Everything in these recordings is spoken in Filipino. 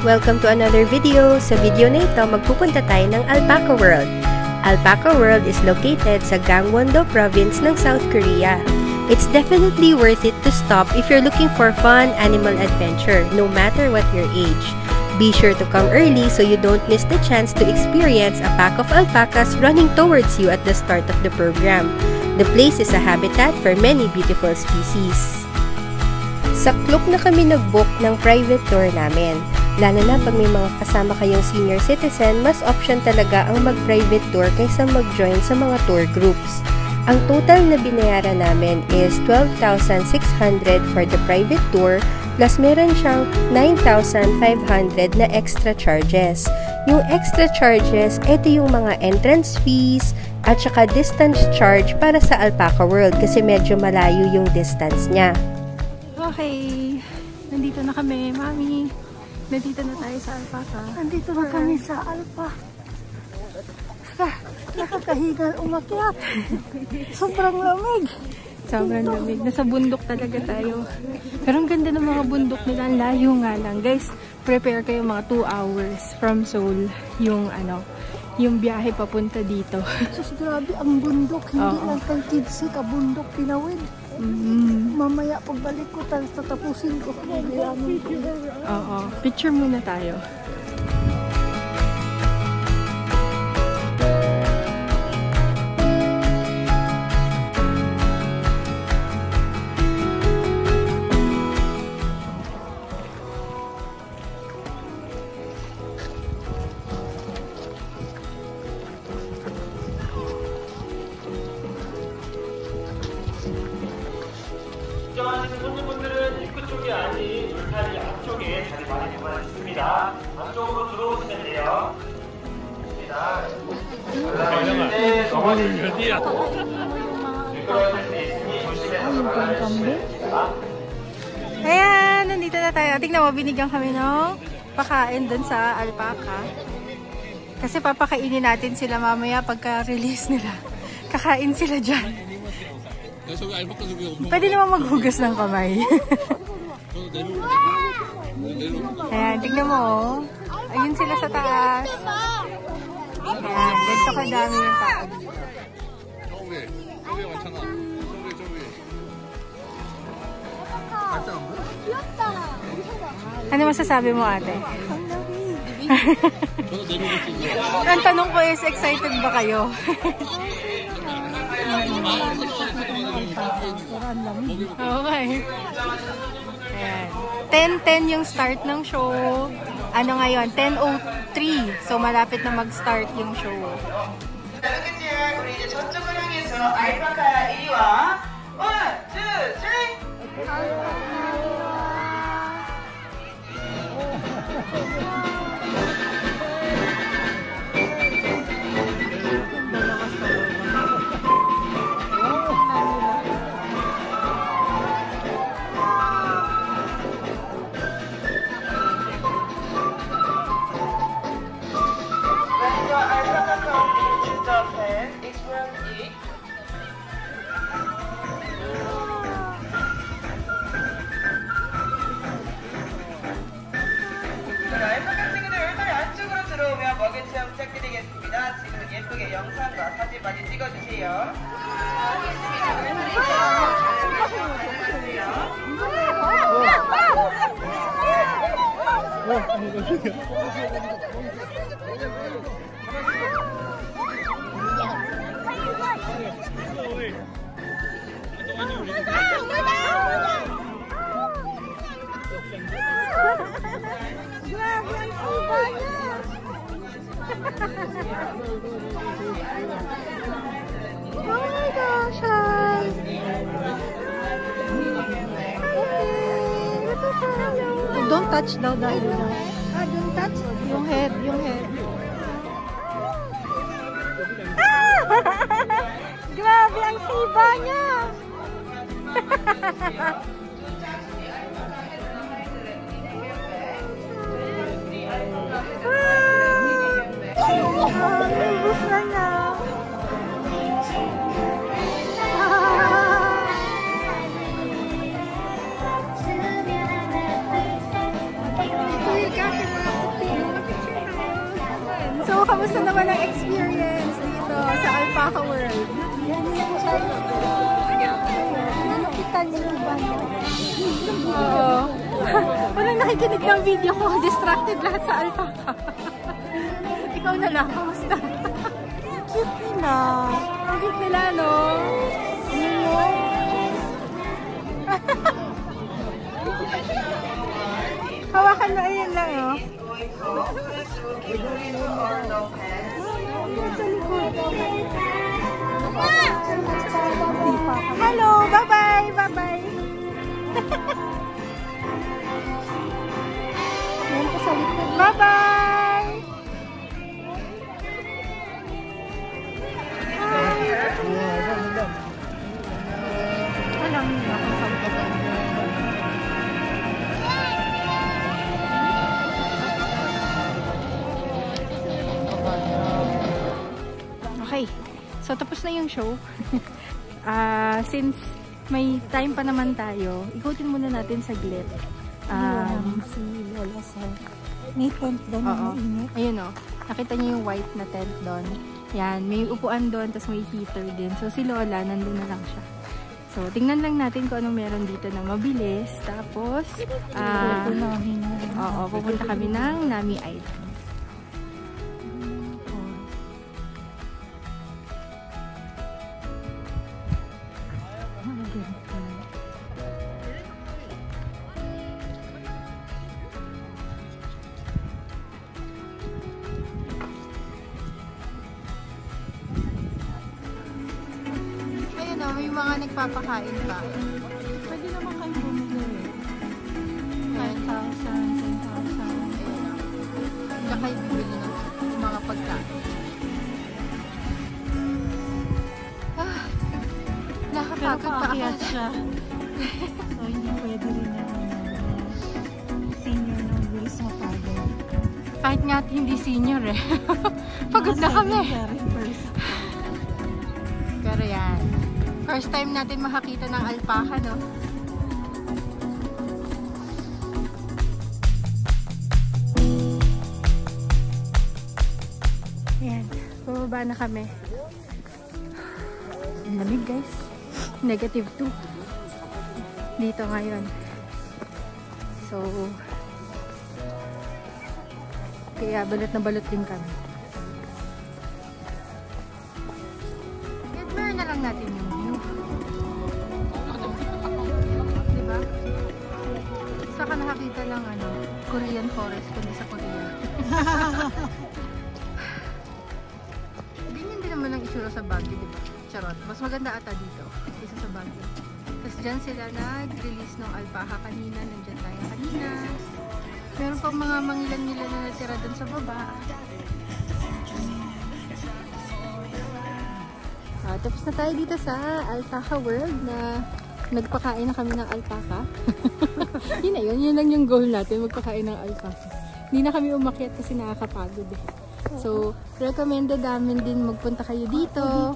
Welcome to another video. Sa video na ito, magpupunta tayo ng Alpaca World. Alpaca World is located sa Gangwon-do Province ng South Korea. It's definitely worth it to stop if you're looking for fun animal adventure, no matter what your age. Be sure to come early so you don't miss the chance to experience a pack of alpacas running towards you at the start of the program. The place is a habitat for many beautiful species. Saklok na kami nag-book ng private tour namin. Lalo na pag may mga kasama kayong senior citizen, mas option talaga ang mag-private tour kaysa mag-join sa mga tour groups. Ang total na binayaran namin is 12,600 for the private tour, plus meron siyang 9,500 na extra charges. Yung extra charges, ito yung mga entrance fees at saka distance charge para sa Alpaca World kasi medyo malayo yung distance niya. Okay, nandito na kami, Mami. Nandito na tayo sa Alpaca. Nandito na kami sa Alpaca. Nakakahigal umakyat. Sobrang lamig. Sobrang lamig. Nasa bundok talaga tayo. Pero ang ganda ng mga bundok nila. Ang layo nga lang. Guys, prepare kayo mga 2 hours from Seoul. Yung biyahe papunta dito. Sus, grabe ang bundok. Hindi lang kay kids ka bundok pinawid. Mamaya pagbalik ko, tatapusin ko. Oo. Picture muna tayo. 입장하시는 손님분들은 입구 쪽이 아닌 울타리 앞쪽에 자리 마련되어 있습니다. 앞쪽으로 들어오시면 돼요. 올라가는데 넘어지면 어디야? 미끄러질 수 있으니 조심해서 올라가주시면 Ayan, nandito na tayo. Tingnan mo, binigyan kami ng pakain dun sa alpaca. Kasi papakainin natin sila mamaya pagka-release nila. Kakain sila dyan. Pwede naman maghugas ng kamay. Ayan, tignan mo. Ayun sila sa taas. Ayan, ganito kadami yung tao. Ano masasabi mo, ate? Ang tanong ko is, excited ba kayo? Okay. Ayan. 10:10 yung start ng show. Ano ngayon? 10:03. So, malapit na mag-start yung show. 우리 이제 저쪽을 향해서 알파카 이리 와. 1, 2, 3. 먹이 체험 부탁드리겠습니다. 지금 예쁘게 영상과 사진 많이 찍어주세요. Oh my gosh, hi! Okay. Don't touch daw dahil daw. Don't touch? Yung head, yung head. Grabe ang siba niya! Ubus na niya. Ito yung Ayan. Oo. Walang nakikinig ng video ko. Distracted lahat sa alpaca. Ikaw na lang. Kamusta? Cute nila. Ang cute nila, no? Hawakan mo. Ayan lang, oh. Sa likod. Hello! Bye-bye! Bye-bye! Ayan po sa likod. Bye-bye! Alam niyo na kung saan ka ba. Okay. So, tapos na yung show. Since may time pa naman tayo, ikutin muna natin saglit. Si Lola sa may tent doon na mainit. Ayun o. Nakita niyo yung white na tent doon. Yan. May upuan doon, tapos may heater din. So, si Lola, nandun na lang siya. So, tingnan lang natin kung anong meron dito na mabilis. Tapos, pupunta kami ng Nami Island. May mga nagpapakain pa. Pwede naman kayo bumili. 5,000, 10,000. Hindi kayo bibili ng mga pagkain. Nakapagod pa ako. Siya. So, hindi pwede rin yung senior na bilis mapagod. Kahit nga hindi senior eh. Pagod na kami. Pero yan. First time natin makakita ng alpaca, no? Ayan. Bumaba na kami. Ang lamig, guys. Negative 2. Dito ngayon. So, kaya balot na balot din kami. Admire na lang natin yung view. Diba? Saka nakakita ng Korean forest kundi sa Korea. Ganyan din naman ang itsura sa Baguio, diba? Charot. Mas maganda ata dito kaysa sa Baguio. Tapos dyan sila nag-release ng alpaca kanina. Nandyan tayo kanina. Meron pang mga mangilan-ngilan na natira dun sa baba. Tapos na tayo dito sa Alpaca World na nagpakain na kami ng alpaca. Yun na yun. Yun lang yung goal natin. Magpakain ng alpaca. Hindi na kami umakyat kasi nakakapagod eh. So, recommended namin din magpunta kayo dito.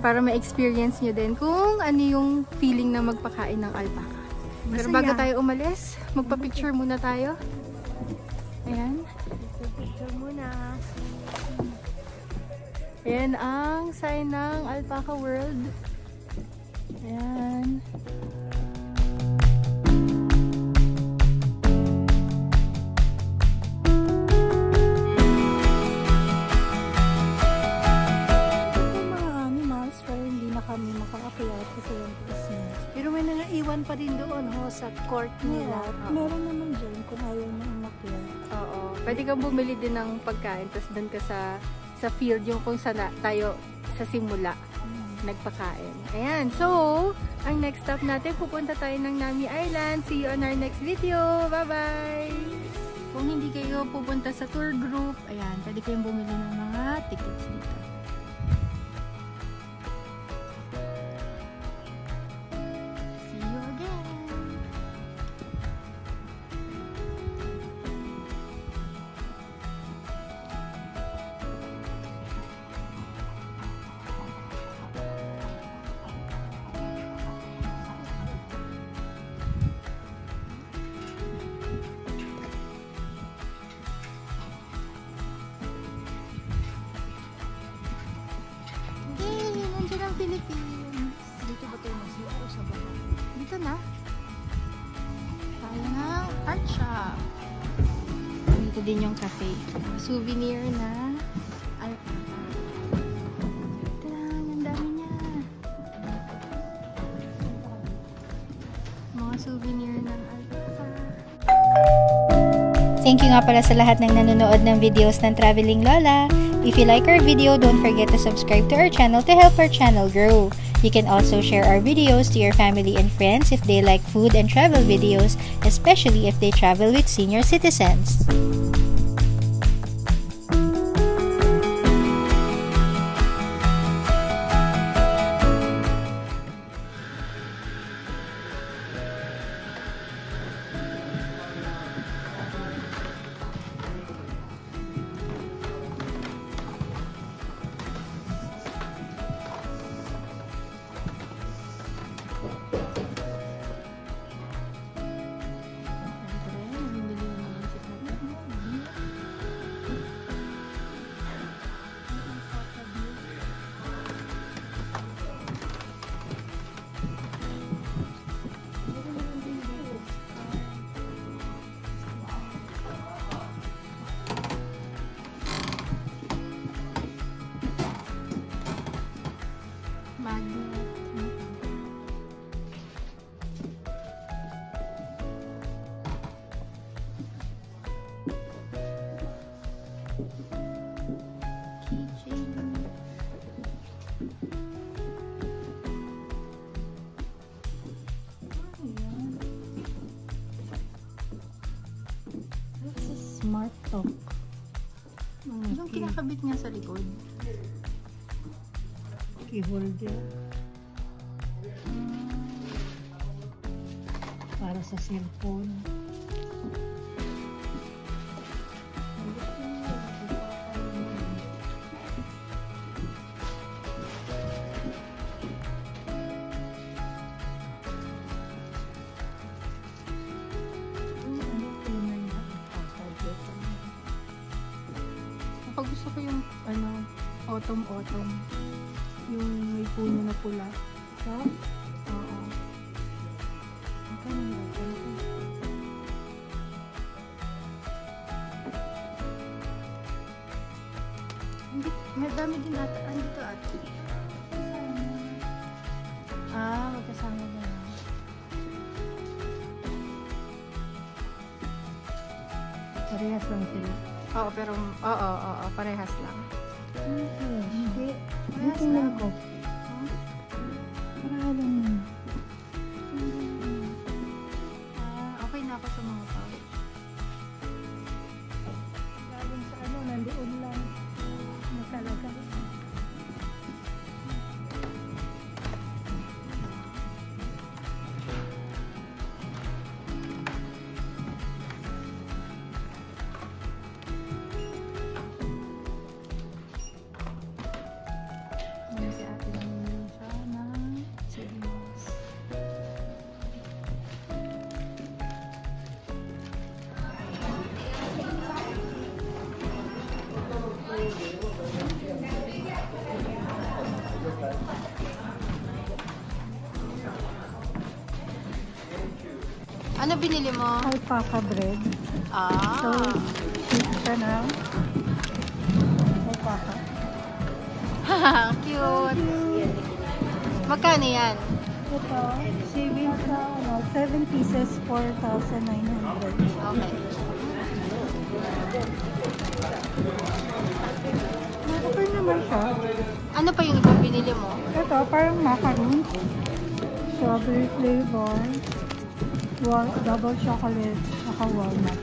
Para ma-experience nyo din kung ano yung feeling na magpakain ng alpaca. Pero bago tayo umalis, magpa-picture muna tayo. Ayan. Picture muna. Ayan ang sign ng Alpaca World. Ayan. Pero may naiwan pa din doon sa court nila. Meron naman dyan kung ayaw na umakyat. Oo. Pwede kang bumili din ng pagkain tapos doon ka sa field yung kung saan tayo sa simula nagpakain. Ayan. So, ang next stop natin, pupunta tayo ng Nami Island. See you on our next video. Bye-bye! Kung hindi kayo pupunta sa tour group, ayan, pwede kayong bumili ng mga tickets dito. Philippines. Dito ba tayo mag-zero sa na. Tayo ng art shop. Dito din yung cafe. Souvenir na alpaca. Tadan! Ang dami niya. Mga souvenir ng alpaca. Thank you nga pala sa lahat ng nanonood ng videos ng Traveling Lola. If you like our video, don't forget to subscribe to our channel to help our channel grow. You can also share our videos to your family and friends if they like food and travel videos, especially if they travel with senior citizens. Smart Talk. Yung kinakabit niya sa likod. Keyholder. Para sa cellphone. Kapag gusto ko yung autumn. Yung may puno na pula. So, Oo. May dami din ata. Andito ata. Magkasama na. parehas lang sila. Oo, pero parehas lang. Hindi. Tingnan ko. Parehas lang yun. Okay na ako sa mga tao. Galing sa nandoon lang. Talaga. Si ate namin siya ng signals. Ano binili mo? Alpaca bread. So, sheet siya ng alpaca. Cute. Magkano yan? Ito, saving sa 7 pieces, 4,900. Okay. Okay naman siya. Ano pa yung ibang binili mo? Ito, parang macaroon. Strawberry flavor. Double chocolate. Saka walnut.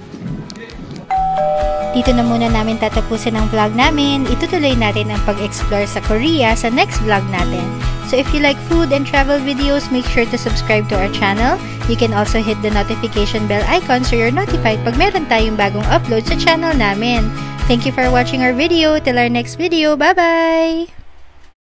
Dito na muna namin tatapusin ang vlog namin. Itutuloy natin ang pag-explore sa Korea sa next vlog natin. So if you like food and travel videos, make sure to subscribe to our channel. You can also hit the notification bell icon so you're notified pag meron tayong bagong upload sa channel namin. Thank you for watching our video. Till our next video. Bye-bye!